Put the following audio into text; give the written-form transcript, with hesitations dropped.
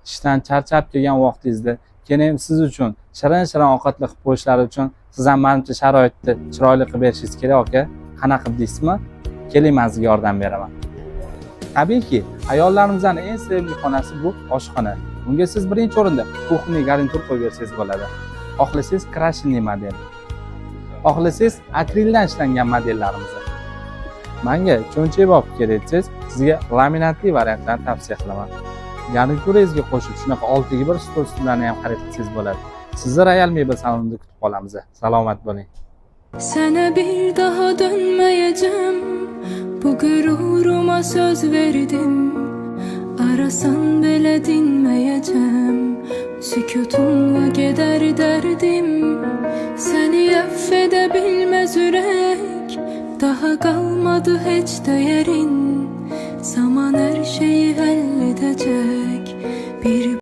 ishdan charchab kelgan vaqtingizda keyin siz uchun shirin ovqatlar qilib qo'yishlari uchun siz ham menimcha sharoitni chiroyli qilib berishingiz kerak aka. Qanaqa qilib deysizmi? Keling, men sizga yordam beraman. Tabiiyki, ayollarimizning eng sevimli xonasi bu oshxona. Bunga siz birinchi o'rinda kuxniy garnitur qo'yib bersangiz bo'ladi. Xohlasangiz krashinli model, xohlasangiz akrildan ishlangan modellarimiz. Menga cho'nchak olib kerak desangiz, sizga laminatli variantlarni tavsiya qilaman. Garnituringizga qo'shib shunaqa oltiga bir stol stullarni ham xarid qilsangiz bo'ladi. Sizni Royal Mebel salonida kutib qolamiz. Salomat bo'ling. Sana bir daha dönmeyeceğim. Bu gururuma söz verdim. Arasan bile dinmeyeceğim. Sükutunla gider derdim. Seni affedebilmez yürek. Daha kalmadı hiç değerin. Zaman her şeyi halledecek.